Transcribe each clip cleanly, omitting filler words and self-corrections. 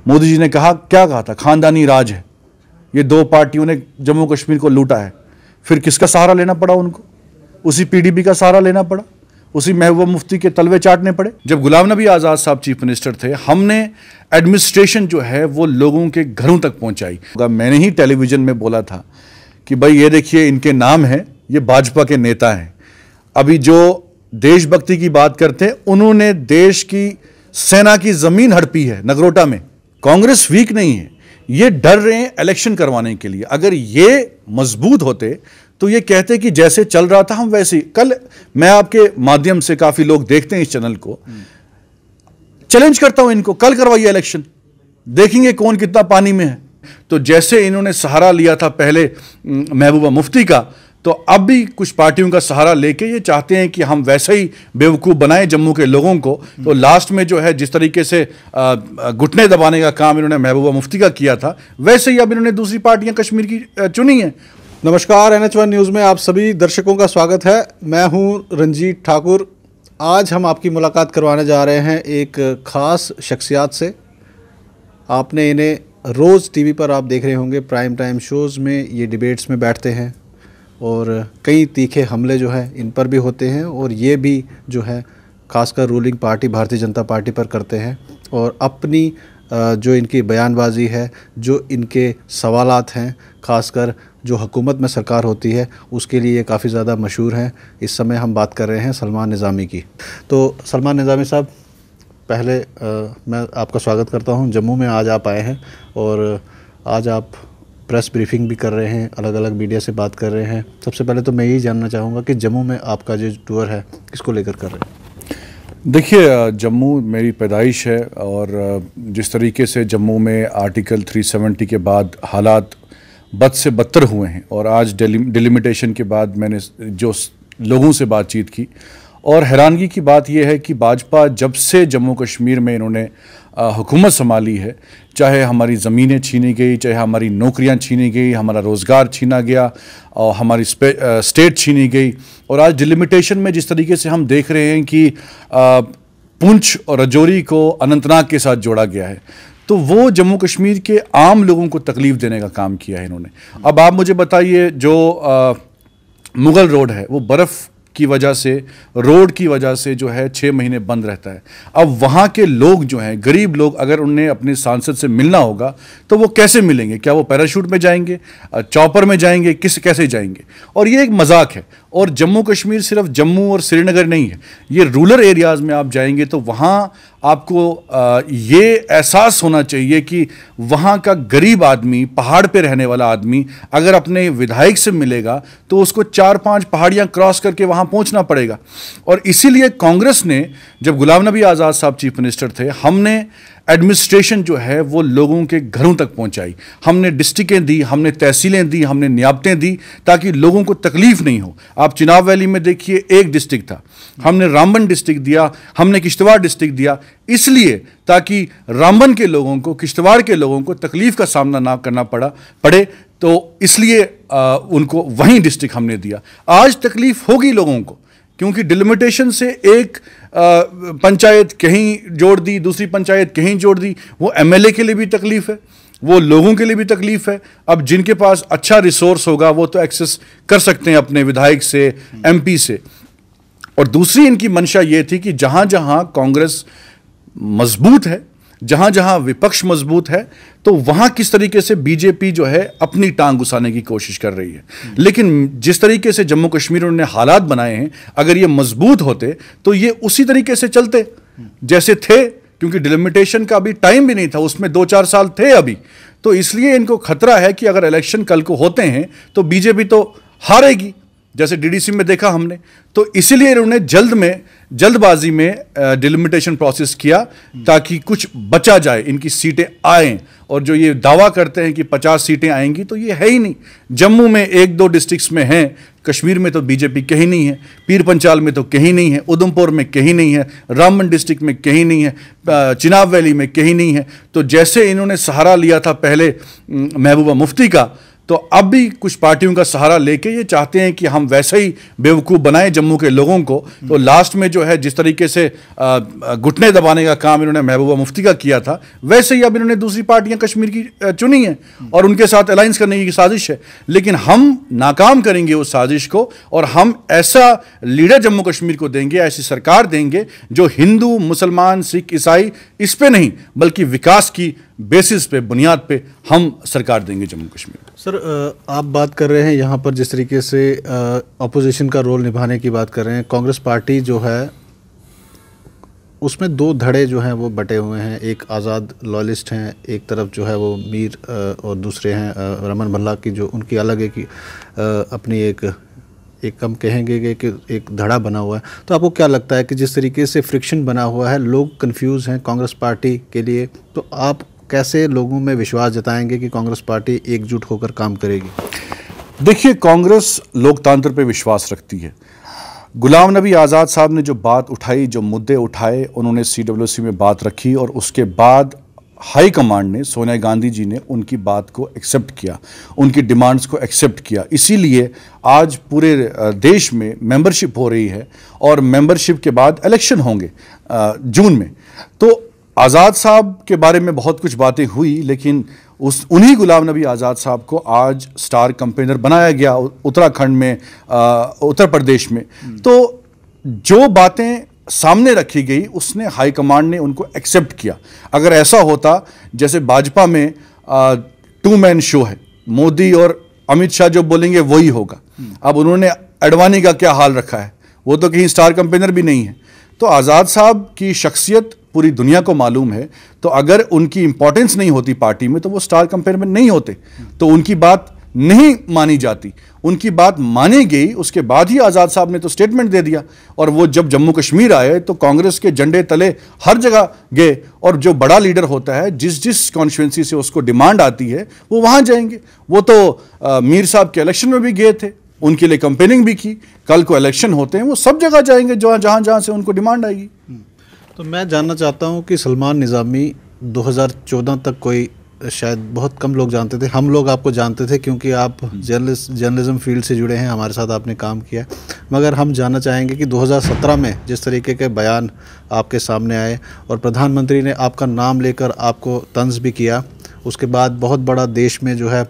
मोदी जी ने क्या कहा था, खानदानी राज है, ये दो पार्टियों ने जम्मू कश्मीर को लूटा है। फिर किसका सहारा लेना पड़ा उनको? उसी पीडीपी का सहारा लेना पड़ा, उसी महबूबा मुफ्ती के तलवे चाटने पड़े। जब गुलाम नबी आज़ाद साहब चीफ मिनिस्टर थे, हमने एडमिनिस्ट्रेशन जो है वो लोगों के घरों तक पहुंचाई। मैंने ही टेलीविजन में बोला था कि भाई ये देखिए, इनके नाम है, ये भाजपा के नेता हैं। अभी जो देशभक्ति की बात करते हैं, उन्होंने देश की सेना की जमीन हड़पी है नगरोटा में। कांग्रेस वीक नहीं है, ये डर रहे हैं इलेक्शन करवाने के लिए। अगर ये मजबूत होते तो ये कहते कि जैसे चल रहा था हम वैसे ही। कल मैं आपके माध्यम से, काफी लोग देखते हैं इस चैनल को, चैलेंज करता हूं इनको, कल करवाइए इलेक्शन, देखेंगे कौन कितना पानी में है। तो जैसे इन्होंने सहारा लिया था पहले महबूबा मुफ्ती का, तो अब भी कुछ पार्टियों का सहारा लेके ये चाहते हैं कि हम वैसे ही बेवकूफ़ बनाएं जम्मू के लोगों को। तो लास्ट में जो है जिस तरीके से घुटने दबाने का काम इन्होंने महबूबा मुफ्ती का किया था, वैसे ही अब इन्होंने दूसरी पार्टियां कश्मीर की चुनी हैं। नमस्कार, NH1 न्यूज़ में आप सभी दर्शकों का स्वागत है। मैं हूं रंजीत ठाकुर। आज हम आपकी मुलाकात करवाने जा रहे हैं एक ख़ास शख्सियत से। आपने इन्हें रोज़ टीवी पर आप देख रहे होंगे, प्राइम टाइम शोज़ में ये डिबेट्स में बैठते हैं और कई तीखे हमले जो है इन पर भी होते हैं, और ये भी जो है ख़ासकर ruling party Bharatiya Janata party पर करते हैं। और अपनी जो इनकी बयानबाजी है, जो इनके सवालात हैं, ख़ासकर जो हुकूमत में सरकार होती है, उसके लिए ये काफ़ी ज़्यादा मशहूर हैं। इस समय हम बात कर रहे हैं सलमान निज़ामी की। तो सलमान निज़ामी साहब, पहले मैं आपका स्वागत करता हूं। जम्मू में आज आप आए हैं और आज आप प्रेस ब्रीफिंग भी कर रहे हैं, अलग अलग मीडिया से बात कर रहे हैं। सबसे पहले तो मैं यही जानना चाहूँगा कि जम्मू में आपका जो टूर है किसको लेकर कर रहे हैं? देखिए, जम्मू मेरी पैदाइश है और जिस तरीके से जम्मू में आर्टिकल 370 के बाद हालात बद से बदतर हुए हैं, और आज डिलिमिटेशन के बाद मैंने जो लोगों से बातचीत की, और हैरानगी की बात यह है कि भाजपा जब से जम्मू कश्मीर में इन्होंने हुकूमत संभाली है, चाहे हमारी ज़मीनें छीनी गई, चाहे हमारी नौकरियां छीनी गई, हमारा रोज़गार छीना गया और हमारी स्टेट छीनी गई, और आज डिलिमिटेशन में जिस तरीके से हम देख रहे हैं कि पुंछ और राजौरी को अनंतनाग के साथ जोड़ा गया है, तो वो जम्मू कश्मीर के आम लोगों को तकलीफ़ देने का काम किया है इन्होंने। अब आप मुझे बताइए, जो मुग़ल रोड है वो बर्फ़ की वजह से, रोड की वजह से जो है 6 महीने बंद रहता है। अब वहाँ के लोग जो हैं, गरीब लोग, अगर उन्हें अपने सांसद से मिलना होगा तो वो कैसे मिलेंगे? क्या वो पैराशूट में जाएंगे, चॉपर में जाएंगे, कैसे जाएंगे? और ये एक मजाक है। और जम्मू कश्मीर सिर्फ जम्मू और श्रीनगर नहीं है, ये रूरल एरियाज़ में आप जाएंगे तो वहाँ आपको ये एहसास होना चाहिए कि वहाँ का गरीब आदमी, पहाड़ पे रहने वाला आदमी, अगर अपने विधायक से मिलेगा तो उसको 4-5 पहाड़ियाँ क्रॉस करके वहाँ पहुँचना पड़ेगा। और इसीलिए कांग्रेस ने, जब गुलाम नबी आज़ाद साहब चीफ मिनिस्टर थे, हमने एडमिनिस्ट्रेशन जो है वो लोगों के घरों तक पहुंचाई। हमने डिस्ट्रिक्टें दी, हमने तहसीलें दी, हमने नियाबतें दी, ताकि लोगों को तकलीफ नहीं हो। आप चिनाब वैली में देखिए, एक डिस्ट्रिक्ट था, हमने रामबन डिस्ट्रिक्ट दिया, हमने किश्तवाड़ डिस्ट्रिक्ट दिया, इसलिए ताकि रामबन के लोगों को, किश्तवाड़ के लोगों को तकलीफ का सामना ना करना पड़े, तो इसलिए उनको वहीं डिस्ट्रिक्ट हमने दिया। आज तकलीफ होगी लोगों को, क्योंकि डिलिमिटेशन से एक पंचायत कहीं जोड़ दी, दूसरी पंचायत कहीं जोड़ दी। वो MLA के लिए भी तकलीफ है, वो लोगों के लिए भी तकलीफ है। अब जिनके पास अच्छा रिसोर्स होगा वो तो एक्सेस कर सकते हैं अपने विधायक से, MP से। और दूसरी इनकी मंशा ये थी कि जहाँ जहाँ कांग्रेस मजबूत है, जहाँ जहाँ विपक्ष मजबूत है, तो वहाँ किस तरीके से बीजेपी जो है अपनी टांग घुसाने की कोशिश कर रही है। लेकिन जिस तरीके से जम्मू कश्मीर उन्होंने हालात बनाए हैं, अगर ये मजबूत होते तो ये उसी तरीके से चलते जैसे थे, क्योंकि डिलिमिटेशन का अभी टाइम भी नहीं था, उसमें 2-4 साल थे अभी। तो इसलिए इनको खतरा है कि अगर इलेक्शन कल को होते हैं तो बीजेपी तो हारेगी, जैसे DDC में देखा हमने। तो इसीलिए इन्होंने जल्दबाजी में डिलिमिटेशन प्रोसेस किया, ताकि कुछ बचा जाए, इनकी सीटें आएँ। और जो ये दावा करते हैं कि 50 सीटें आएंगी, तो ये है ही नहीं। जम्मू में 1-2 डिस्ट्रिक्ट्स में हैं, कश्मीर में तो बीजेपी कहीं नहीं है, पीर पंचाल में तो कहीं नहीं है, उधमपुर में कहीं नहीं है, रामबन डिस्ट्रिक्ट में कहीं नहीं है, चिनाब वैली में कहीं नहीं है। तो जैसे इन्होंने सहारा लिया था पहले महबूबा मुफ्ती का, तो अब भी कुछ पार्टियों का सहारा लेके ये चाहते हैं कि हम वैसे ही बेवकूफ़ बनाएं जम्मू के लोगों को। तो लास्ट में जो है जिस तरीके से घुटने दबाने का काम इन्होंने महबूबा मुफ्ती का किया था, वैसे ही अब इन्होंने दूसरी पार्टियां कश्मीर की चुनी हैं और उनके साथ अलायंस करने की साजिश है। लेकिन हम नाकाम करेंगे उस साजिश को और हम ऐसा लीडर जम्मू कश्मीर को देंगे, ऐसी सरकार देंगे जो हिंदू, मुसलमान, सिख, ईसाई इस पे नहीं बल्कि विकास की बेसिस पे, बुनियाद पे हम सरकार देंगे जम्मू कश्मीर। सर, आप बात कर रहे हैं यहाँ पर जिस तरीके से अपोजिशन का रोल निभाने की बात कर रहे हैं, कांग्रेस पार्टी जो है उसमें दो धड़े जो हैं वो बटे हुए हैं। एक आज़ाद लॉयलिस्ट हैं, एक तरफ जो है वो मीर और दूसरे हैं रमन भल्ला की, जो उनकी अलग एक अपनी एक हम कहेंगे कि एक धड़ा बना हुआ है। तो आपको क्या लगता है कि जिस तरीके से फ्रिक्शन बना हुआ है, लोग कंफ्यूज हैं कांग्रेस पार्टी के लिए, तो आप कैसे लोगों में विश्वास जताएंगे कि कांग्रेस पार्टी एकजुट होकर काम करेगी? देखिए, कांग्रेस लोकतंत्र पे विश्वास रखती है। गुलाम नबी आज़ाद साहब ने जो बात उठाई, जो मुद्दे उठाए, उन्होंने CWC में बात रखी और उसके बाद हाई कमांड ने, सोनिया गांधी जी ने उनकी बात को एक्सेप्ट किया, उनकी डिमांड्स को एक्सेप्ट किया। इसीलिए आज पूरे देश में मेंबरशिप हो रही है और मेंबरशिप के बाद इलेक्शन होंगे जून में। तो आज़ाद साहब के बारे में बहुत कुछ बातें हुई, लेकिन उन्हीं गुलाम नबी आज़ाद साहब को आज स्टार कैंपेनर बनाया गया उत्तराखंड में, उत्तर प्रदेश में। तो जो बातें सामने रखी गई उसने हाईकमांड ने उनको एक्सेप्ट किया। अगर ऐसा होता जैसे भाजपा में 2 मैन शो है, मोदी और अमित शाह जो बोलेंगे वही होगा। अब उन्होंने अडवाणी का क्या हाल रखा है, वो तो कहीं स्टार कैंपेनर भी नहीं है। तो आज़ाद साहब की शख्सियत पूरी दुनिया को मालूम है, तो अगर उनकी इंपॉर्टेंस नहीं होती पार्टी में तो वो स्टार कैंपेनर में नहीं होते, तो उनकी बात नहीं मानी जाती। उनकी बात मानी गई, उसके बाद ही आज़ाद साहब ने तो स्टेटमेंट दे दिया और वो जब जम्मू कश्मीर आए तो कांग्रेस के झंडे तले हर जगह गए और जो बड़ा लीडर होता है, जिस जिस कॉन्स्टिट्यूंसी से उसको डिमांड आती है वो वहाँ जाएंगे। वो तो मीर साहब के इलेक्शन में भी गए थे, उनके लिए कंपेनिंग भी की। कल को इलेक्शन होते हैं, वो सब जगह जाएंगे जहाँ से उनको डिमांड आएगी। तो मैं जानना चाहता हूँ कि सलमान निज़ामी 2014 तक कोई शायद बहुत कम लोग जानते थे, हम लोग आपको जानते थे क्योंकि आप जर्नलिज्म फील्ड से जुड़े हैं, हमारे साथ आपने काम किया है। मगर हम जानना चाहेंगे कि 2017 में जिस तरीके के बयान आपके सामने आए और प्रधानमंत्री ने आपका नाम लेकर आपको तंज भी किया, उसके बाद बहुत बड़ा देश में जो है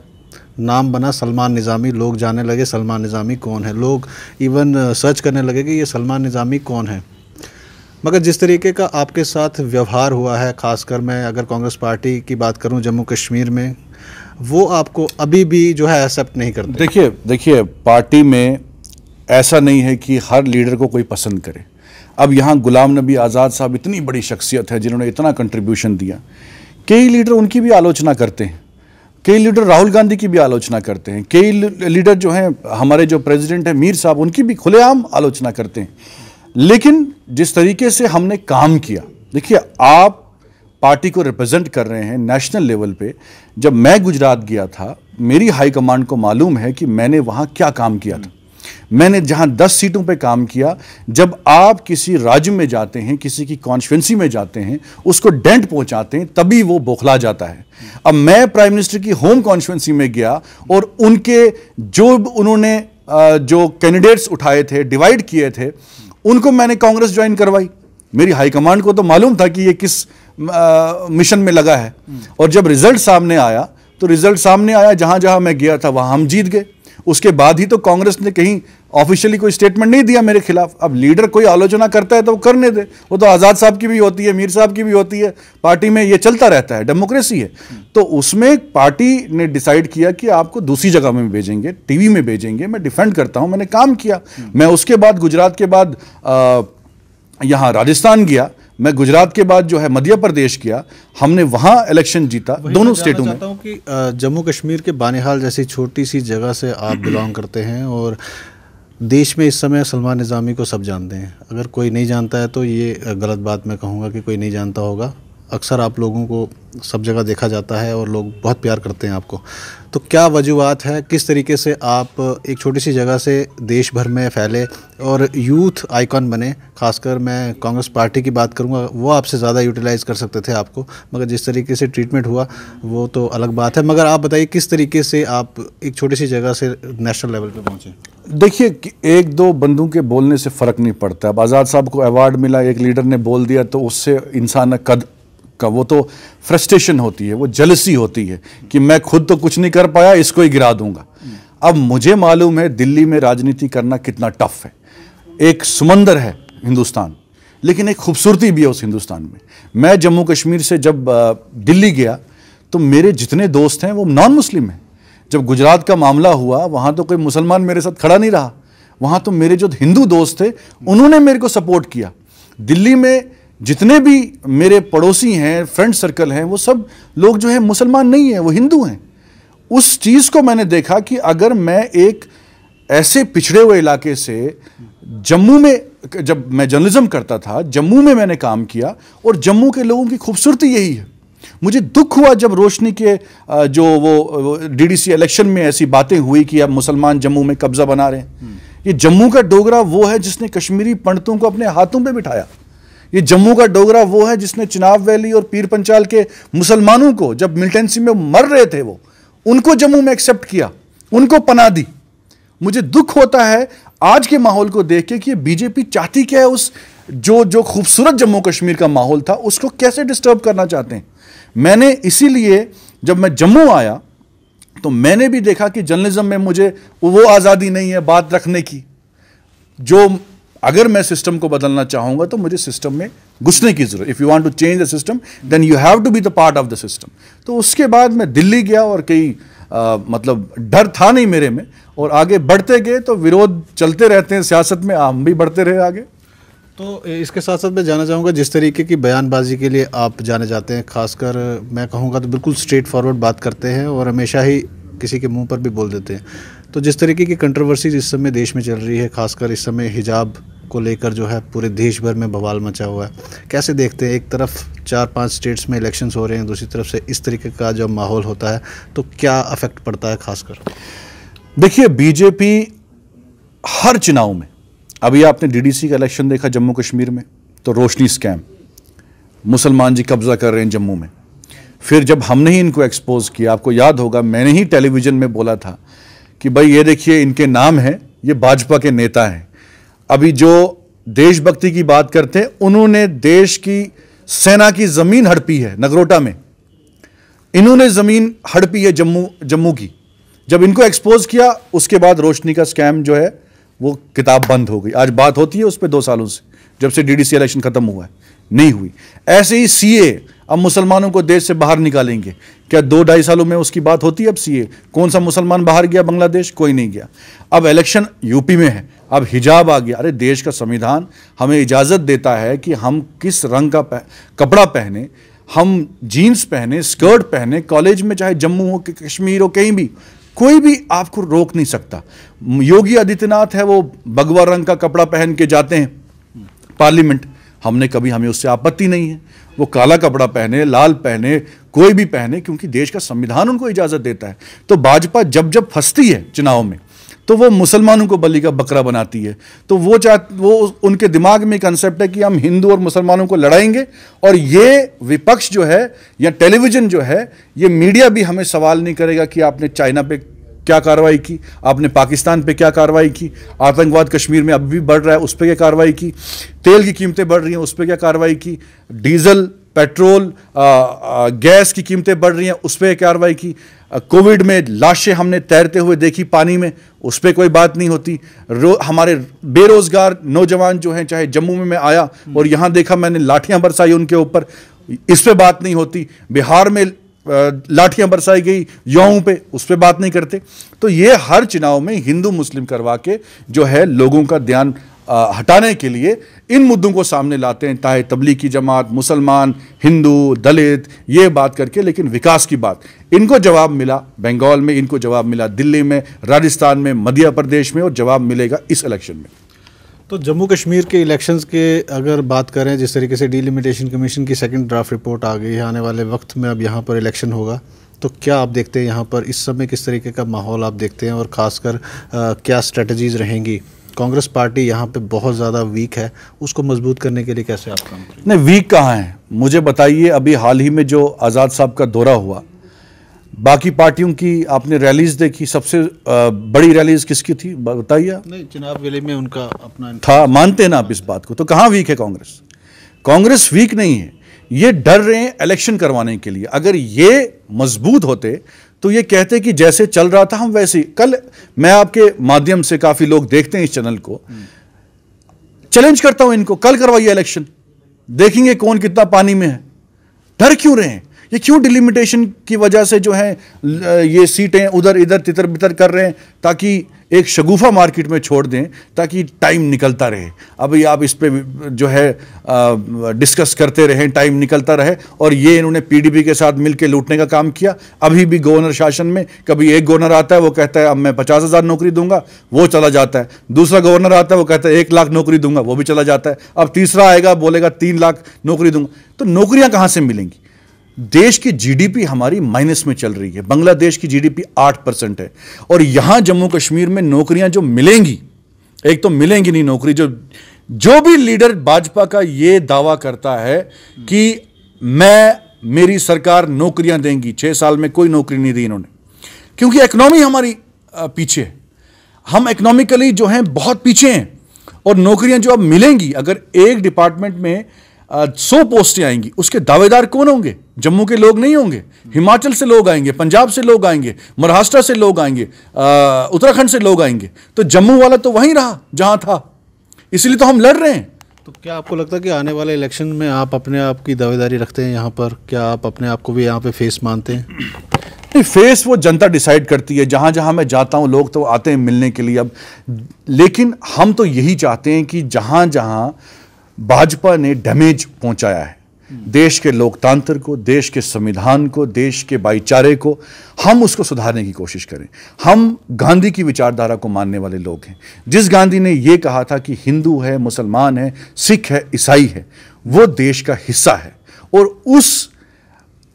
नाम बना सलमान निज़ामी, लोग जानने लगे सलमान निज़ामी कौन है, लोग इवन सर्च करने लगे कि ये सलमान निज़ामी कौन है। मगर जिस तरीके का आपके साथ व्यवहार हुआ है, ख़ासकर मैं अगर कांग्रेस पार्टी की बात करूं जम्मू कश्मीर में, वो आपको अभी भी जो है एक्सेप्ट नहीं करते। देखिए पार्टी में ऐसा नहीं है कि हर लीडर को कोई पसंद करे। अब यहाँ गुलाम नबी आज़ाद साहब इतनी बड़ी शख्सियत है जिन्होंने इतना कंट्रीब्यूशन दिया, कई लीडर उनकी भी आलोचना करते हैं, कई लीडर राहुल गांधी की भी आलोचना करते हैं, कई लीडर जो हैं हमारे जो प्रेसिडेंट हैं मीर साहब, उनकी भी खुलेआम आलोचना करते हैं। लेकिन जिस तरीके से हमने काम किया, देखिए आप पार्टी को रिप्रेजेंट कर रहे हैं नेशनल लेवल पे। जब मैं गुजरात गया था, मेरी हाई कमांड को मालूम है कि मैंने वहाँ क्या काम किया था। मैंने जहाँ 10 सीटों पे काम किया, जब आप किसी राज्य में जाते हैं, किसी की कॉन्स्टिट्यूंसी में जाते हैं, उसको डेंट पहुँचाते हैं, तभी वो बौखला जाता है। अब मैं प्राइम मिनिस्टर की होम कॉन्स्टिट्यूंसी में गया और उनके जो उन्होंने जो कैंडिडेट्स उठाए थे, डिवाइड किए थे, उनको मैंने कांग्रेस ज्वाइन करवाई। मेरी हाईकमांड को तो मालूम था कि ये किस मिशन में लगा है। और जब रिजल्ट सामने आया तो रिजल्ट सामने आया, जहां जहां मैं गया था वहां हम जीत गए। उसके बाद ही तो कांग्रेस ने कहीं ऑफिशियली कोई स्टेटमेंट नहीं दिया मेरे खिलाफ। अब लीडर कोई आलोचना करता है तो वो करने दे, वो तो आज़ाद साहब की भी होती है, मीर साहब की भी होती है, पार्टी में ये चलता रहता है, डेमोक्रेसी है। तो उसमें पार्टी ने डिसाइड किया कि आपको दूसरी जगह में भेजेंगे, टीवी में भेजेंगे। मैं डिफेंड करता हूं, मैंने काम किया। मैं उसके बाद गुजरात के बाद यहाँ राजस्थान गया, मैं गुजरात के बाद जो है मध्य प्रदेश किया, हमने वहाँ इलेक्शन जीता दोनों स्टेटों में। चाहता हूँ कि जम्मू कश्मीर के बानिहाल जैसी छोटी सी जगह से आप बिलोंग करते हैं और देश में इस समय सलमान निज़ामी को सब जानते हैं। अगर कोई नहीं जानता है तो ये गलत बात मैं कहूँगा कि कोई नहीं जानता होगा। अक्सर आप लोगों को सब जगह देखा जाता है और लोग बहुत प्यार करते हैं आपको। तो क्या वजूहत है, किस तरीके से आप एक छोटी सी जगह से देश भर में फैले और यूथ आइकॉन बने? खासकर मैं कांग्रेस पार्टी की बात करूंगा, वो आपसे ज़्यादा यूटिलाइज़ कर सकते थे आपको, मगर जिस तरीके से ट्रीटमेंट हुआ वो तो अलग बात है। मगर आप बताइए किस तरीके से आप एक छोटी सी जगह से नेशनल लेवल पे पहुँचे? देखिए, एक दो बंदों के बोलने से फ़र्क नहीं पड़ता। अब आज़ाद साहब को अवार्ड मिला, एक लीडर ने बोल दिया तो उससे इंसान का वो तो फ्रस्ट्रेशन होती है, वो जेलसी होती है कि मैं खुद तो कुछ नहीं कर पाया, इसको ही गिरा दूंगा। अब मुझे मालूम है दिल्ली में राजनीति करना कितना टफ है। एक समंदर है हिंदुस्तान, लेकिन एक खूबसूरती भी है उस हिंदुस्तान में। मैं जम्मू कश्मीर से जब दिल्ली गया तो मेरे जितने दोस्त हैं वो नॉन मुस्लिम हैं। जब गुजरात का मामला हुआ वहाँ तो कोई मुसलमान मेरे साथ खड़ा नहीं रहा, वहाँ तो मेरे जो हिंदू दोस्त थे उन्होंने मेरे को सपोर्ट किया। दिल्ली में जितने भी मेरे पड़ोसी हैं, फ्रेंड सर्कल हैं, वो सब लोग जो है मुसलमान नहीं हैं, वो हिंदू हैं। उस चीज़ को मैंने देखा कि अगर मैं एक ऐसे पिछड़े हुए इलाके से जम्मू में, जब मैं जर्नलिज्म करता था जम्मू में मैंने काम किया और जम्मू के लोगों की खूबसूरती यही है। मुझे दुख हुआ जब रोशनी के जो वो डीडीसी इलेक्शन में ऐसी बातें हुई कि अब मुसलमान जम्मू में कब्जा बना रहे हैं। ये जम्मू का डोगरा वो है जिसने कश्मीरी पंडितों को अपने हाथों पे बिठाया। ये जम्मू का डोगरा वो है जिसने चिनाब वैली और पीर पंचाल के मुसलमानों को जब मिलिटेंसी में मर रहे थे वो उनको जम्मू में एक्सेप्ट किया, उनको पनाह दी। मुझे दुख होता है आज के माहौल को देख के कि ये बीजेपी चाहती क्या है, उस जो खूबसूरत जम्मू कश्मीर का माहौल था उसको कैसे डिस्टर्ब करना चाहते हैं। मैंने इसीलिए जब मैं जम्मू आया तो मैंने भी देखा कि जर्नलिज्म में मुझे वो आज़ादी नहीं है बात रखने की, जो अगर मैं सिस्टम को बदलना चाहूँगा तो मुझे सिस्टम में घुसने की जरूरत। If you want to change the system then you have to be the part of the system. तो उसके बाद मैं दिल्ली गया और कई मतलब डर था नहीं मेरे में, और आगे बढ़ते गए तो विरोध चलते रहते हैं सियासत में, हम भी बढ़ते रहे आगे। तो इसके साथ साथ मैं जानना चाहूँगा, जिस तरीके की बयानबाजी के लिए आप जाने जाते हैं, खासकर मैं कहूँगा तो बिल्कुल स्ट्रेट फॉरवर्ड बात करते हैं और हमेशा ही किसी के मुंह पर भी बोल देते हैं। तो जिस तरीके की कंट्रोवर्सीज इस समय देश में चल रही है, खासकर इस समय हिजाब को लेकर जो है पूरे देश भर में बवाल मचा हुआ है, कैसे देखते हैं? एक तरफ 4-5 स्टेट्स में इलेक्शंस हो रहे हैं, दूसरी तरफ से इस तरीके का जब माहौल होता है तो क्या अफेक्ट पड़ता है खासकर? देखिए, बीजेपी हर चुनाव में, अभी आपने डीडीसी का इलेक्शन देखा जम्मू कश्मीर में, तो रोशनी स्कैम, मुसलमान जी कब्जा कर रहे हैं जम्मू में। फिर जब हमने ही इनको एक्सपोज किया, आपको याद होगा मैंने ही टेलीविज़न में बोला था कि भाई ये देखिए इनके नाम हैं, ये भाजपा के नेता हैं। अभी जो देशभक्ति की बात करते हैं उन्होंने देश की सेना की ज़मीन हड़पी है नगरोटा में, इन्होंने ज़मीन हड़पी है जम्मू की। जब इनको एक्सपोज किया उसके बाद रोशनी का स्कैम जो है वो किताब बंद हो गई। आज बात होती है उस पर 2 सालों से, जब से डीडीसी इलेक्शन खत्म हुआ है, नहीं हुई। ऐसे ही सीए, अब मुसलमानों को देश से बाहर निकालेंगे, क्या 2-2.5 सालों में उसकी बात होती है? अब सीए, कौन सा मुसलमान बाहर गया बांग्लादेश? कोई नहीं गया। अब इलेक्शन यूपी में है, अब हिजाब आ गया। अरे देश का संविधान हमें इजाज़त देता है कि हम किस रंग का कपड़ा पहने, हम जीन्स पहने, स्कर्ट पहने, कॉलेज में चाहे जम्मू हो कि कश्मीर हो, कहीं भी कोई भी आपको रोक नहीं सकता। योगी आदित्यनाथ है वो भगवा रंग का कपड़ा पहन के जाते हैं पार्लियामेंट, हमें उससे आपत्ति नहीं है। वो काला कपड़ा पहने, लाल पहने, कोई भी पहने, क्योंकि देश का संविधान उनको इजाज़त देता है। तो भाजपा जब फंसती है चुनाव में तो वो मुसलमानों को बलि का बकरा बनाती है। तो वो उनके दिमाग में कंसेप्ट है कि हम हिंदू और मुसलमानों को लड़ाएंगे, और ये विपक्ष जो है या टेलीविज़न जो है, ये मीडिया भी हमें सवाल नहीं करेगा कि आपने चाइना पे क्या कार्रवाई की, आपने पाकिस्तान पे क्या कार्रवाई की, आतंकवाद कश्मीर में अभी भी बढ़ रहा है उस पर क्या कार्रवाई की, तेल की कीमतें बढ़ रही हैं उस पर क्या कार्रवाई की, डीजल, पेट्रोल, गैस की कीमतें बढ़ रही हैं उस पर कार्रवाई की, कोविड में लाशें हमने तैरते हुए देखी पानी में, उस पर कोई बात नहीं होती। हमारे बेरोजगार नौजवान जो हैं, चाहे जम्मू में मैं आया और यहाँ देखा मैंने लाठियाँ बरसाई उनके ऊपर, इस पर बात नहीं होती। बिहार में लाठियां बरसाई गई युवाओं पे, उस पर बात नहीं करते। तो ये हर चुनाव में हिंदू मुस्लिम करवा के जो है लोगों का ध्यान हटाने के लिए इन मुद्दों को सामने लाते हैं, चाहे तबलीग की जमात, मुसलमान, हिंदू, दलित, ये बात करके। लेकिन विकास की बात इनको जवाब मिला बंगाल में, इनको जवाब मिला दिल्ली में, राजस्थान में, मध्य प्रदेश में, और जवाब मिलेगा इस इलेक्शन में। तो जम्मू कश्मीर के इलेक्शंस के अगर बात करें, जिस तरीके से डिलिमिटेशन कमीशन की सेकंड ड्राफ्ट रिपोर्ट आ गई है, आने वाले वक्त में अब यहाँ पर इलेक्शन होगा, तो क्या आप देखते हैं यहाँ पर इस समय किस तरीके का माहौल आप देखते हैं, और ख़ासकर क्या स्ट्रेटजीज़ रहेंगी? कांग्रेस पार्टी यहाँ पे बहुत ज़्यादा वीक है, उसको मजबूत करने के लिए कैसे आप काम करेंगे? नहीं, वीक कहाँ है, मुझे बताइए। अभी हाल ही में जो आज़ाद साहब का दौरा हुआ, बाकी पार्टियों की आपने रैलीज देखी, सबसे बड़ी रैलीज किसकी थी बताइए आप? नहीं, चुनाव वेले में उनका अपना था, मानते हैं ना आप इस बात को? तो कहाँ वीक है कांग्रेस? कांग्रेस वीक नहीं है, ये डर रहे हैं इलेक्शन करवाने के लिए। अगर ये मजबूत होते तो ये कहते कि जैसे चल रहा था हम वैसे ही। कल मैं आपके माध्यम से, काफी लोग देखते हैं इस चैनल को, चैलेंज करता हूं इनको, कल करवाइए इलेक्शन, देखेंगे कौन कितना पानी में है। डर क्यों रहे हैं? ये क्यों डिलिमिटेशन की वजह से जो है ये सीटें उधर इधर तितर बितर कर रहे हैं, ताकि एक शगुफा मार्केट में छोड़ दें, ताकि टाइम निकलता रहे। अभी आप इस पे जो है डिस्कस करते रहें, टाइम निकलता रहे। और ये इन्होंने पीडीपी के साथ मिलकर लूटने का काम किया। अभी भी गवर्नर शासन में कभी एक गवर्नर आता है, वो कहता है अब मैं 50,000 नौकरी दूंगा, वो चला जाता है। दूसरा गवर्नर आता है, वो कहता है 1 लाख नौकरी दूंगा, वो भी चला जाता है। अब तीसरा आएगा, बोलेगा 3 लाख नौकरी दूंगा। तो नौकरियां कहां से मिलेंगी? देश की जीडीपी हमारी माइनस में चल रही है। बांग्लादेश की जीडीपी 8% है, और यहां जम्मू कश्मीर में नौकरियां जो मिलेंगी, एक तो मिलेंगी नहीं नौकरी। जो भी लीडर भाजपा का ये दावा करता है कि मेरी सरकार नौकरियां देंगी, 6 साल में कोई नौकरी नहीं दी इन्होंने, क्योंकि इकोनॉमी हमारी पीछे है। हम इकोनॉमिकली जो हैं बहुत पीछे हैं। और नौकरियां जो अब मिलेंगी, अगर एक डिपार्टमेंट में 100 पोस्टें आएंगी, उसके दावेदार कौन होंगे? जम्मू के लोग नहीं होंगे, हिमाचल से लोग आएंगे, पंजाब से लोग आएंगे, महाराष्ट्र से लोग आएंगे, उत्तराखंड से लोग आएंगे। तो जम्मू वाला तो वहीं रहा जहां था, इसलिए तो हम लड़ रहे हैं। तो क्या आपको लगता है कि आने वाले इलेक्शन में आप अपने आप की दावेदारी रखते हैं यहाँ पर? क्या आप अपने आप को भी यहाँ पे फेस मानते हैं? नहीं, फेस वो जनता डिसाइड करती है। जहां जहां मैं जाता हूं, लोग तो आते हैं मिलने के लिए अब, लेकिन हम तो यही चाहते हैं कि जहां जहां भाजपा ने डैमेज पहुंचाया है देश के लोकतंत्र को, देश के संविधान को, देश के भाईचारे को, हम उसको सुधारने की कोशिश करें। हम गांधी की विचारधारा को मानने वाले लोग हैं। जिस गांधी ने यह कहा था कि हिंदू है, मुसलमान है, सिख है, ईसाई है, वो देश का हिस्सा है, और उस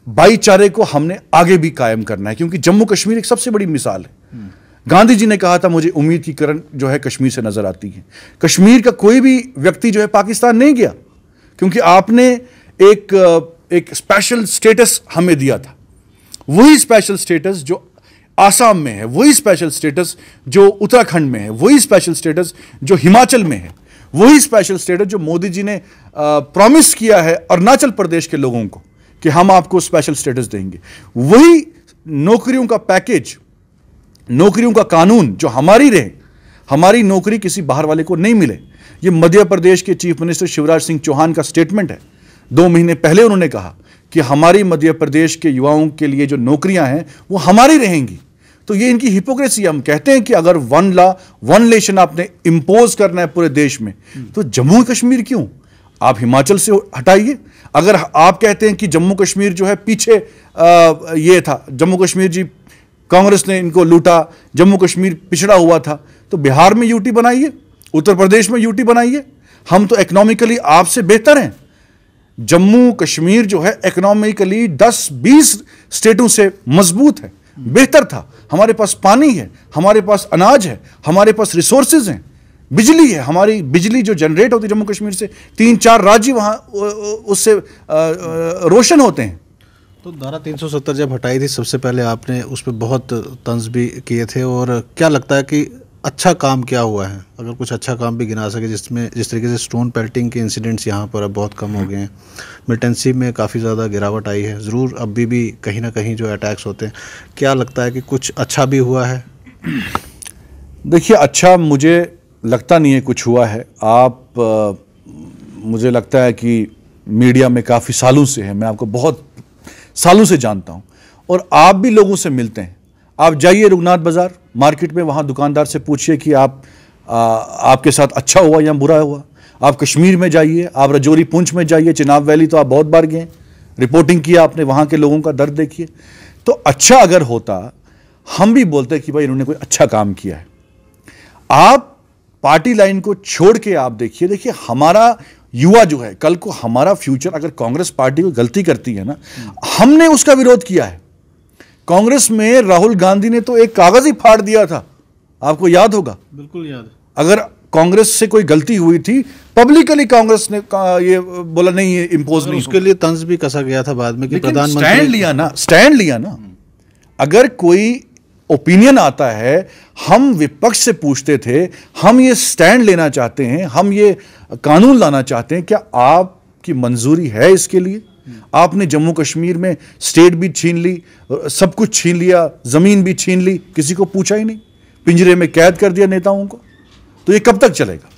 भाईचारे को हमने आगे भी कायम करना है। क्योंकि जम्मू कश्मीर एक सबसे बड़ी मिसाल है। गांधी जी ने कहा था, मुझे उम्मीद की किरण जो है कश्मीर से नजर आती है। कश्मीर का कोई भी व्यक्ति जो है पाकिस्तान नहीं गया, क्योंकि आपने एक स्पेशल स्टेटस हमें दिया था। वही स्पेशल स्टेटस जो आसाम में है, वही स्पेशल स्टेटस जो उत्तराखंड में है, वही स्पेशल स्टेटस जो हिमाचल में है, वही स्पेशल स्टेटस जो मोदी जी ने प्रॉमिस किया है अरुणाचल प्रदेश के लोगों को कि हम आपको स्पेशल स्टेटस देंगे। वही नौकरियों का पैकेज, नौकरियों का कानून जो हमारी रहे, हमारी नौकरी किसी बाहर वाले को नहीं मिले। ये मध्य प्रदेश के चीफ मिनिस्टर शिवराज सिंह चौहान का स्टेटमेंट है। 2 महीने पहले उन्होंने कहा कि हमारी मध्य प्रदेश के युवाओं के लिए जो नौकरियां हैं वो हमारी रहेंगी। तो ये इनकी हिपोक्रेसी। हम कहते हैं कि अगर 1 लॉ 1 नेशन आपने इंपोज करना है पूरे देश में, तो जम्मू कश्मीर क्यों? आप हिमाचल से हटाइए। अगर आप कहते हैं कि जम्मू कश्मीर जो है पीछे ये था, जम्मू कश्मीर जी कांग्रेस ने इनको लूटा, जम्मू कश्मीर पिछड़ा हुआ था, तो बिहार में यूटी बनाइए, उत्तर प्रदेश में यूटी बनाइए। हम तो इकोनॉमिकली आपसे बेहतर हैं। जम्मू कश्मीर जो है इकोनॉमिकली 10-20 स्टेटों से मजबूत है, बेहतर था। हमारे पास पानी है, हमारे पास अनाज है, हमारे पास रिसोर्सेज हैं, बिजली है। हमारी बिजली जो जनरेट होती है जम्मू कश्मीर से, 3-4 राज्य वहां उससे रोशन होते हैं। तो धारा 370 जब हटाई थी, सबसे पहले आपने उस पर बहुत तंज भी किए थे, और क्या लगता है कि अच्छा काम क्या हुआ है? अगर कुछ अच्छा काम भी गिना सके, जिसमें जिस तरीके से स्टोन पेल्टिंग के इंसिडेंट्स यहाँ पर अब बहुत कम हो गए हैं, मिलिटेंसी में काफ़ी ज़्यादा गिरावट आई है, ज़रूर अभी भी कहीं ना कहीं जो अटैक्स होते हैं, क्या लगता है कि कुछ अच्छा भी हुआ है? देखिए, अच्छा मुझे लगता नहीं है कुछ हुआ है। मुझे लगता है कि मीडिया में काफ़ी सालों से है, मैं आपको बहुत सालों से जानता हूँ, और आप भी लोगों से मिलते हैं। आप जाइए रघुनाथ बाजार मार्केट में, वहाँ दुकानदार से पूछिए कि आपके साथ अच्छा हुआ या बुरा हुआ। आप कश्मीर में जाइए, आप रजौरी पुंछ में जाइए, चिनाब वैली तो आप बहुत बार गए, रिपोर्टिंग किया आपने, वहाँ के लोगों का दर्द देखिए। तो अच्छा अगर होता, हम भी बोलते कि भाई इन्होंने कोई अच्छा काम किया है। आप पार्टी लाइन को छोड़ के आप देखिए हमारा युवा जो है, कल को हमारा फ्यूचर, अगर कांग्रेस पार्टी को गलती करती है ना, हमने उसका विरोध किया है। कांग्रेस में राहुल गांधी ने तो एक कागज ही फाड़ दिया था, आपको याद होगा। बिल्कुल याद है। अगर कांग्रेस से कोई गलती हुई थी, पब्लिकली कांग्रेस ने ये बोला नहीं, ये इंपोज नहीं, उसके लिए तंज भी कसा गया था बाद में कि प्रधानमंत्री स्टैंड लिया ना। अगर कोई ओपिनियन आता है, हम विपक्ष से पूछते थे, हम ये स्टैंड लेना चाहते हैं, हम ये कानून लाना चाहते हैं, क्या आपकी मंजूरी है इसके लिए? आपने जम्मू कश्मीर में स्टेट भी छीन ली, सब कुछ छीन लिया, जमीन भी छीन ली, किसी को पूछा ही नहीं, पिंजरे में कैद कर दिया नेताओं को। तो ये कब तक चलेगा?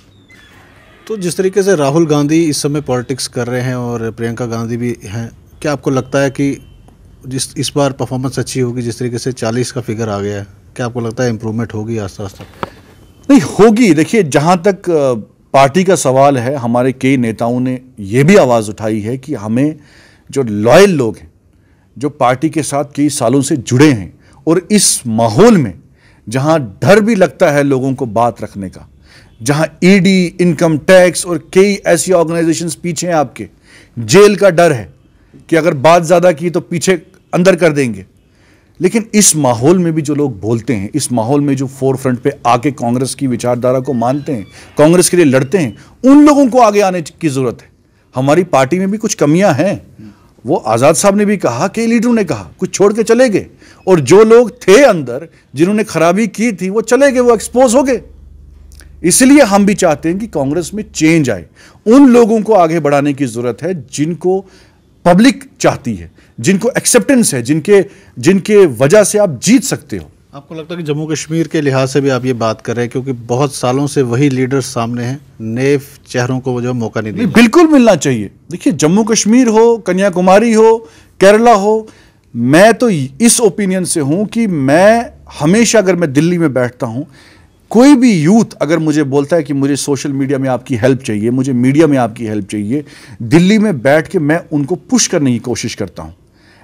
तो जिस तरीके से राहुल गांधी इस समय पॉलिटिक्स कर रहे हैं और प्रियंका गांधी भी हैं, क्या आपको लगता है कि इस बार परफॉर्मेंस अच्छी होगी? जिस तरीके से 40 का फिगर आ गया है, क्या आपको लगता है इम्प्रूवमेंट होगी आस्ते आस्ते? नहीं होगी। देखिए, जहाँ तक पार्टी का सवाल है, हमारे कई नेताओं ने यह भी आवाज़ उठाई है कि हमें जो लॉयल लोग हैं, जो पार्टी के साथ कई सालों से जुड़े हैं, और इस माहौल में जहाँ डर भी लगता है लोगों को बात रखने का, जहाँ ईडी, इनकम टैक्स और कई ऐसी ऑर्गेनाइजेशंस पीछे हैं आपके, जेल का डर है कि अगर बात ज़्यादा की तो पीछे अंदर कर देंगे, लेकिन इस माहौल में भी जो लोग बोलते हैं, इस माहौल में जो फोर फ्रंट पे आके कांग्रेस की विचारधारा को मानते हैं, कांग्रेस के लिए लड़ते हैं, उन लोगों को आगे आने की ज़रूरत है। हमारी पार्टी में भी कुछ कमियां हैं, वो आज़ाद साहब ने भी कहा, कई लीडरों ने कहा, कुछ छोड़ के चले गए, और जो लोग थे अंदर जिन्होंने खराबी की थी वो चले गए, वो एक्सपोज हो गए। इसलिए हम भी चाहते हैं कि कांग्रेस में चेंज आए, उन लोगों को आगे बढ़ाने की जरूरत है जिनको पब्लिक चाहती है, जिनको एक्सेप्टेंस है, जिनके वजह से आप जीत सकते हो। आपको लगता है कि जम्मू कश्मीर के लिहाज से भी आप ये बात कर रहे हैं, क्योंकि बहुत सालों से वही लीडर्स सामने हैं, नए चेहरों को जो मौका नहीं दिया? बिल्कुल मिलना चाहिए। देखिए, जम्मू कश्मीर हो, कन्याकुमारी हो, केरला हो, मैं तो इस ओपिनियन से हूं कि मैं हमेशा, अगर मैं दिल्ली में बैठता हूं, कोई भी यूथ अगर मुझे बोलता है कि मुझे सोशल मीडिया में आपकी हेल्प चाहिए, मुझे मीडिया में आपकी हेल्प चाहिए, दिल्ली में बैठ के मैं उनको पुश करने की कोशिश करता हूं।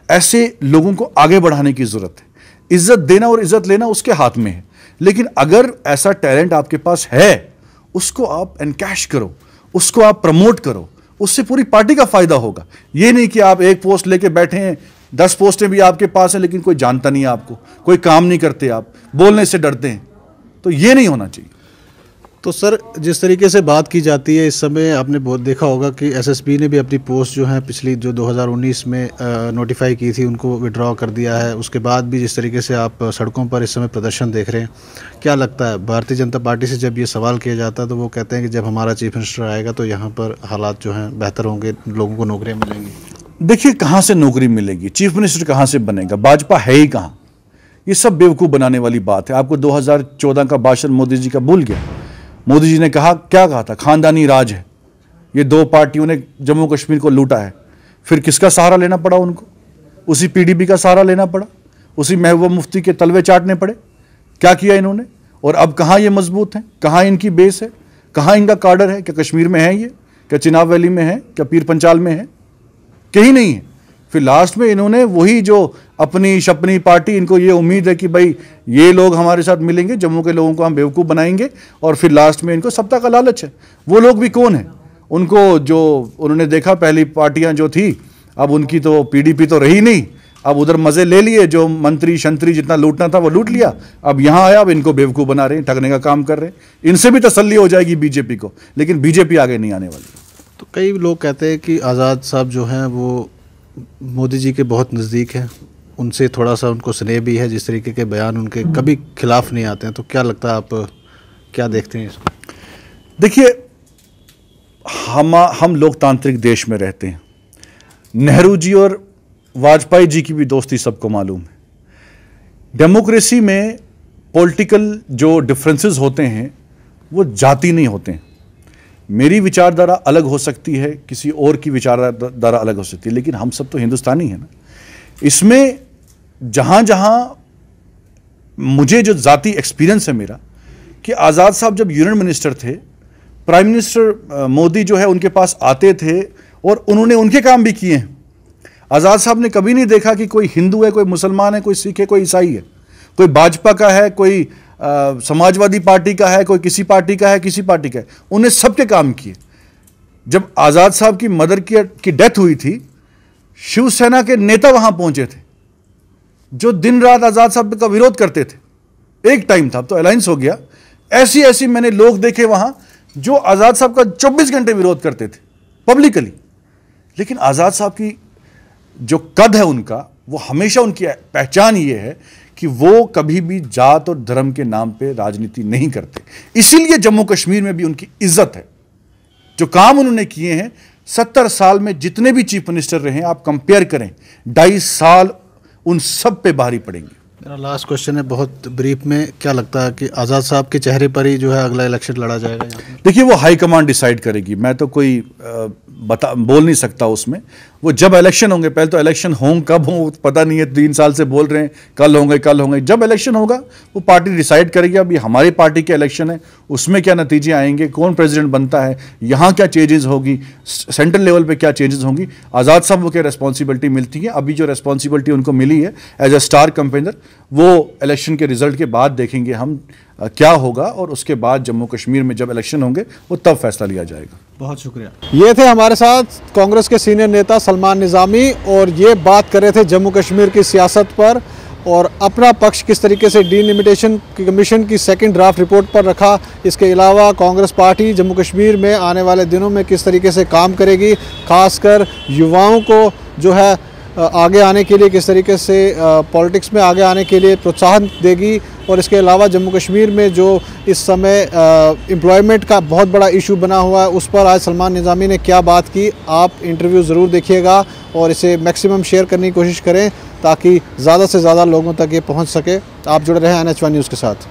ऐसे लोगों को आगे बढ़ाने की जरूरत है। इज्जत देना और इज्जत लेना उसके हाथ में है, लेकिन अगर ऐसा टैलेंट आपके पास है, उसको आप एनकैश करो, उसको आप प्रमोट करो, उससे पूरी पार्टी का फायदा होगा। ये नहीं कि आप एक पोस्ट लेके बैठे हैं, 10 पोस्टें भी आपके पास हैं, लेकिन कोई जानता नहीं है आपको, कोई काम नहीं करते, आप बोलने से डरते हैं, तो ये नहीं होना चाहिए। तो सर, जिस तरीके से बात की जाती है इस समय, आपने बहुत देखा होगा कि एसएसपी ने भी अपनी पोस्ट जो है पिछली जो 2019 में नोटिफाई की थी, उनको विड्रॉ कर दिया है। उसके बाद भी जिस तरीके से आप सड़कों पर इस समय प्रदर्शन देख रहे हैं, क्या लगता है भारतीय जनता पार्टी से जब ये सवाल किया जाता है तो वो कहते हैं कि जब हमारा चीफ मिनिस्टर आएगा तो यहाँ पर हालात जो हैं बेहतर होंगे, लोगों को नौकरियाँ मिलेंगी? देखिए, कहाँ से नौकरी मिलेगी, चीफ मिनिस्टर कहाँ से बनेगा, भाजपा है ही कहाँ? ये सब बेवकूफ़ बनाने वाली बात है। आपको 2014 का भाषण मोदी जी का भूल गया? मोदी जी ने कहा, क्या कहा था? खानदानी राज है, ये 2 पार्टियों ने जम्मू कश्मीर को लूटा है। फिर किसका सहारा लेना पड़ा उनको? उसी पीडीपी का सहारा लेना पड़ा, उसी महबूबा मुफ्ती के तलवे चाटने पड़े। क्या किया इन्होंने? और अब कहाँ ये मजबूत हैं, कहाँ इनकी बेस है, कहाँ इनका कार्डर है? क्या कश्मीर में है ये? क्या चिनाब वैली में है? क्या पीर पंचाल में है? कहीं नहीं है। फिर लास्ट में इन्होंने वही जो अपनी शपनी पार्टी, इनको ये उम्मीद है कि भाई ये लोग हमारे साथ मिलेंगे, जम्मू के लोगों को हम बेवकूफ़ बनाएंगे, और फिर लास्ट में इनको सत्ता का लालच है। वो लोग भी कौन है? उनको जो उन्होंने देखा, पहली पार्टियां जो थी, अब उनकी तो पीडीपी तो रही नहीं, अब उधर मज़े ले लिए, जो मंत्री शंत्री जितना लूटना था वो लूट लिया, अब यहाँ आया, अब इनको बेवकूफ़ बना रहे हैं, ठगने का काम कर रहे हैं। इनसे भी तसल्ली हो जाएगी बीजेपी को, लेकिन बीजेपी आगे नहीं आने वाली। तो कई लोग कहते हैं कि आज़ाद साहब जो हैं वो मोदी जी के बहुत नज़दीक हैं, उनसे थोड़ा सा उनको स्नेह भी है, जिस तरीके के बयान उनके कभी खिलाफ नहीं आते हैं। तो क्या लगता है, आप क्या देखते हैं इसको? देखिए, हम लोकतांत्रिक देश में रहते हैं। नेहरू जी और वाजपेयी जी की भी दोस्ती सबको मालूम है। डेमोक्रेसी में पॉलिटिकल जो डिफरेंसेस होते हैं वो जाति नहीं होते हैं। मेरी विचारधारा अलग हो सकती है, किसी और की विचारधारा अलग हो सकती है, लेकिन हम सब तो हिंदुस्तानी हैं ना। इसमें जहाँ जहाँ मुझे जो ज़ाती एक्सपीरियंस है मेरा, कि आज़ाद साहब जब यूनियन मिनिस्टर थे, प्राइम मिनिस्टर मोदी जो है उनके पास आते थे और उन्होंने उनके काम भी किए हैं। आज़ाद साहब ने कभी नहीं देखा कि कोई हिंदू है, कोई मुसलमान है, कोई सिख है, कोई ईसाई है, कोई भाजपा का है, कोई समाजवादी पार्टी का है, कोई किसी पार्टी का है, किसी पार्टी का है, उन्हें सबके काम किए। जब आज़ाद साहब की मदर की डेथ हुई थी, शिवसेना के नेता वहां पहुंचे थे जो दिन रात आज़ाद साहब का विरोध करते थे। एक टाइम था, तो अलायंस हो गया। ऐसी ऐसी मैंने लोग देखे वहां जो आज़ाद साहब का 24 घंटे विरोध करते थे पब्लिकली। लेकिन आज़ाद साहब की जो कद है उनका, वो हमेशा उनकी पहचान ये है कि वो कभी भी जात और धर्म के नाम पे राजनीति नहीं करते। इसीलिए जम्मू कश्मीर में भी उनकी इज्जत है। जो काम उन्होंने किए हैं, 70 साल में जितने भी चीफ मिनिस्टर रहे, आप कंपेयर करें, 2.5 साल उन सब पे भारी पड़ेंगे। मेरा लास्ट क्वेश्चन है, बहुत ब्रीफ में, क्या लगता है कि आज़ाद साहब के चेहरे पर ही जो है अगला इलेक्शन लड़ा जाएगा? देखिए, वो हाईकमांड डिसाइड करेगी, मैं तो कोई बोल नहीं सकता उसमें। वो जब इलेक्शन होंगे, पहले तो इलेक्शन हों कब हों पता नहीं है, 3 साल से बोल रहे हैं कल होंगे कल होंगे। जब इलेक्शन होगा वो पार्टी डिसाइड करेगी। अभी हमारी पार्टी के इलेक्शन है, उसमें क्या नतीजे आएंगे, कौन प्रेसिडेंट बनता है, यहाँ क्या चेंजेस होगी, सेंट्रल लेवल पे क्या चेंजेस होंगी, आज़ाद साहब को रेस्पॉन्सिबिलिटी मिलती है। अभी जो रेस्पॉन्सिबिलिटी उनको मिली है एज ए स्टार कैंपेनर, वो इलेक्शन के रिजल्ट के बाद देखेंगे हम क्या होगा, और उसके बाद जम्मू कश्मीर में जब इलेक्शन होंगे वो तब फैसला लिया जाएगा। बहुत शुक्रिया। ये थे हमारे साथ कांग्रेस के सीनियर नेता सलमान निज़ामी, और ये बात कर रहे थे जम्मू कश्मीर की सियासत पर और अपना पक्ष किस तरीके से डिलिमिटेशन कमीशन की सेकंड ड्राफ्ट रिपोर्ट पर रखा। इसके अलावा कांग्रेस पार्टी जम्मू कश्मीर में आने वाले दिनों में किस तरीके से काम करेगी, खासकर युवाओं को जो है आगे आने के लिए किस तरीके से पॉलिटिक्स में आगे आने के लिए प्रोत्साहन देगी। और इसके अलावा जम्मू कश्मीर में जो इस समय एम्प्लॉयमेंट का बहुत बड़ा इशू बना हुआ है, उस पर आज सलमान निज़ामी ने क्या बात की, आप इंटरव्यू ज़रूर देखिएगा और इसे मैक्सिमम शेयर करने की कोशिश करें ताकि ज़्यादा से ज़्यादा लोगों तक ये पहुंच सके। आप जुड़े रहें NH1 न्यूज़ के साथ।